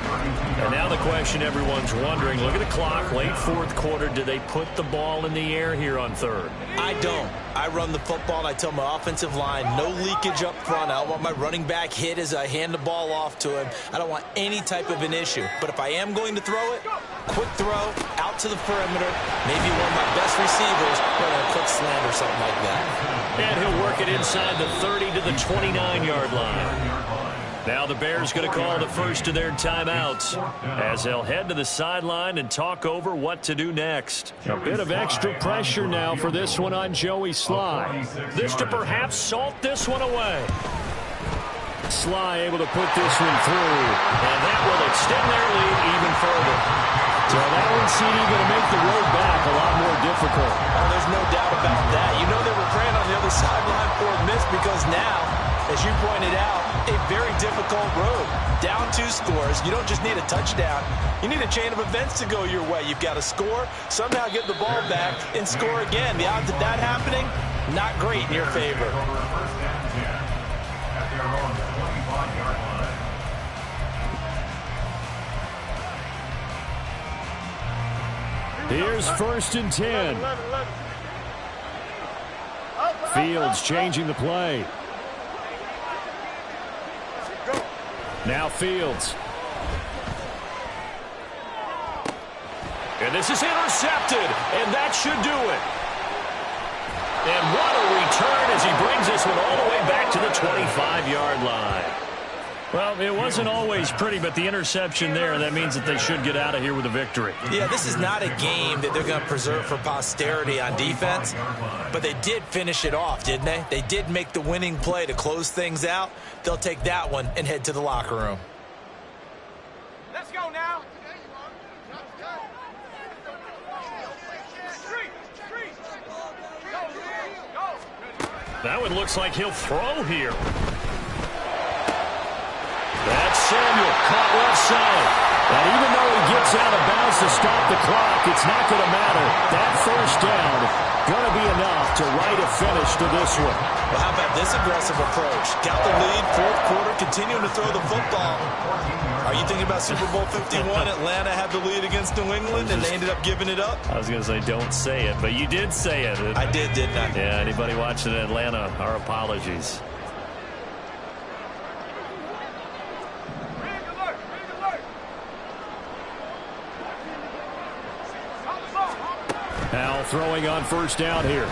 And now the question everyone's wondering, look at the clock, late fourth quarter, do they put the ball in the air here on third? I don't. I run the football, and I tell my offensive line, no leakage up front. I don't want my running back hit as I hand the ball off to him. I don't want any type of an issue. But if I am going to throw it, quick throw, out to the perimeter, maybe one of my best receivers running a quick slant or something like that. And he'll work it inside the 30 to the 29-yard line. Now the Bears going to call the first of their timeouts as they'll head to the sideline and talk over what to do next. A bit of extra pressure now for this one on Joey Sly. This to perhaps salt this one away. Sly able to put this one through. And that will extend their lead even further. So that one, CD, going to make the road back a lot more difficult. Oh, there's no doubt about that. You know they were praying on the other sideline for a miss because now, as you pointed out, a very difficult road. Down 2 scores. You don't just need a touchdown. You need a chain of events to go your way. You've got to score, somehow get the ball back, and score again. The odds of that happening, not great in your favor. Here's 1st and 10. Fields changing the play. Now Fields. And this is intercepted, and that should do it. And what a return as he brings this one all the way back to the 25-yard line. Well, it wasn't always pretty, but the interception there, that means that they should get out of here with a victory. Yeah, this is not a game that they're going to preserve for posterity on defense, but they did finish it off, didn't they? They did make the winning play to close things out. They'll take that one and head to the locker room. Let's go now. That one looks like he'll throw here. That's Samuel, caught left side. And even though he gets out of bounds to stop the clock, it's not going to matter. That first down going to be enough to write a finish to this one. Well, how about this aggressive approach? Got the lead, fourth quarter, continuing to throw the football. Are you thinking about Super Bowl 51? Atlanta had the lead against New England, and they ended up giving it up? I was going to say don't say it, but you did say it. I did, didn't I? Yeah, anybody watching Atlanta, our apologies. Now throwing on first down here. Under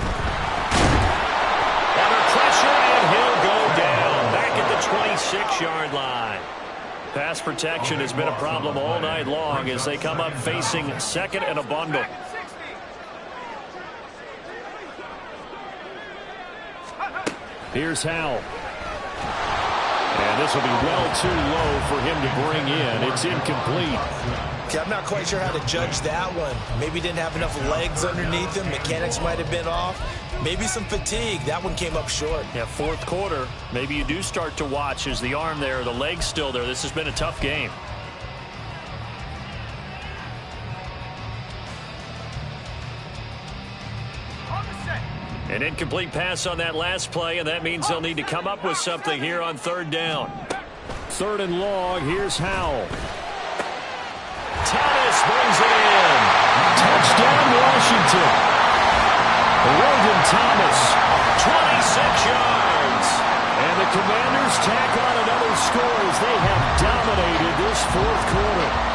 pressure, and he'll go down. Back at the 26-yard line. Pass protection has been a problem all night long as they come up facing second and a bundle. Here's Howell. And this will be well too low for him to bring in. It's incomplete. Okay, I'm not quite sure how to judge that one. Maybe didn't have enough legs underneath him. Mechanics might have been off. Maybe some fatigue. That one came up short. Yeah, fourth quarter, maybe you do start to watch. Is the arm there, the leg's still there? This has been a tough game. An incomplete pass on that last play, and that means they'll need to come up with something here on third down. 3rd and long. Here's Howell. Thomas brings it in. Touchdown, Washington. Logan Thomas. 26 yards. And the Commanders tack on another score as they have dominated this fourth quarter.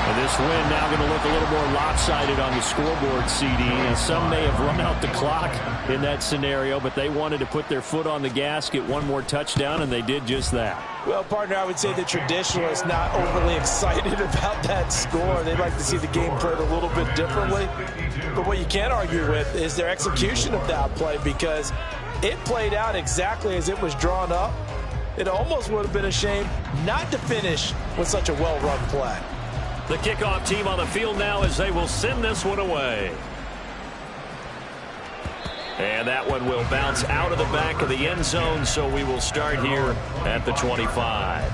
And this win now going to look a little more lopsided on the scoreboard, CD. And some may have run out the clock in that scenario, but they wanted to put their foot on the gas, get one more touchdown, and they did just that. Well, partner, I would say the traditionalists not overly excited about that score. They'd like to see the game played a little bit differently. But what you can't argue with is their execution of that play, because it played out exactly as it was drawn up. It almost would have been a shame not to finish with such a well-run play. The kickoff team on the field now as they will send this one away. And that one will bounce out of the back of the end zone, so we will start here at the 25.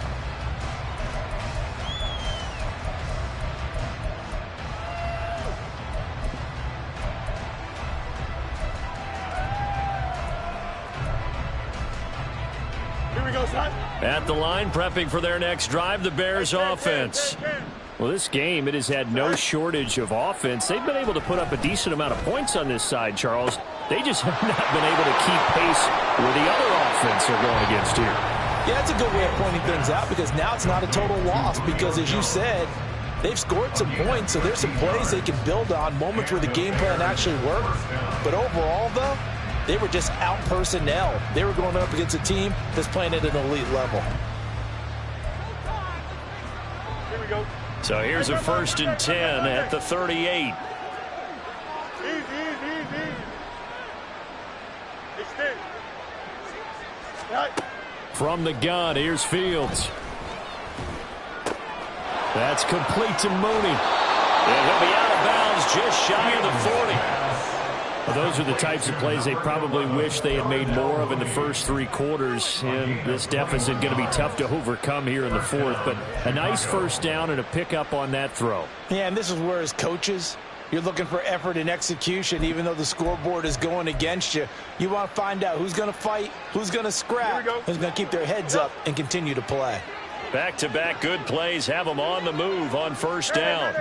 At the line, prepping for their next drive, the Bears offense. Well, this game, it has had no shortage of offense. They've been able to put up a decent amount of points on this side, Charles. They just have not been able to keep pace where the other offense are going against here. Yeah, that's a good way of pointing things out because now it's not a total loss because, as you said, they've scored some points, so there's some plays they can build on, moments where the game plan actually worked. But overall, though, they were just out-personnel. They were going up against a team that's playing at an elite level. Here we go. So here's a 1st and 10 at the 38. Easy. Extend. Right. From the gun, here's Fields. That's complete to Mooney. And he'll be out of bounds just shy of the 40. Well, those are the types of plays they probably wish they had made more of in the first 3 quarters. And this deficit going to be tough to overcome here in the 4th. But a nice first down and a pickup on that throw. Yeah, and this is where, as coaches, you're looking for effort and execution. Even though the scoreboard is going against you, you want to find out who's going to fight, who's going to scrap, who's going to keep their heads up and continue to play. Back-to-back good plays have them on the move on 1st down.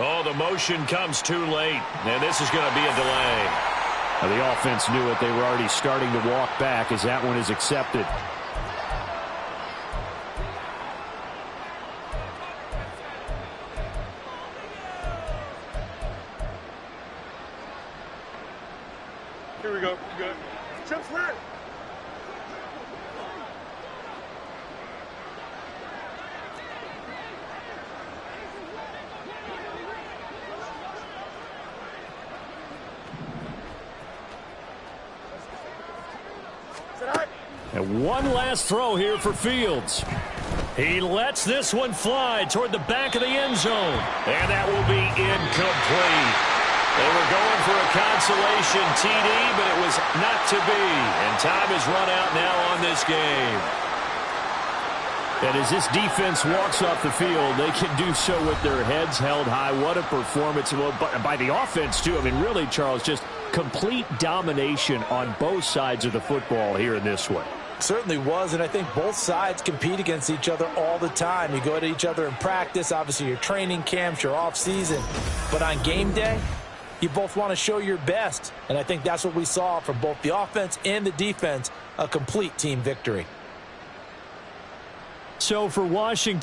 Oh, the motion comes too late, and this is going to be a delay. Now, the offense knew it. They were already starting to walk back as that one is accepted. Here we go. Good. Chips left. And one last throw here for Fields. He lets this one fly toward the back of the end zone. And that will be incomplete. They were going for a consolation TD, but it was not to be. And time has run out now on this game. And as this defense walks off the field, they can do so with their heads held high. What a performance. Well, by the offense, too. I mean, really, Charles, just complete domination on both sides of the football here in this one. Certainly was, and I think both sides compete against each other all the time. You go at each other in practice, obviously your training camps, your off season. But on game day, you both want to show your best. And I think that's what we saw from both the offense and the defense, a complete team victory. So for Washington,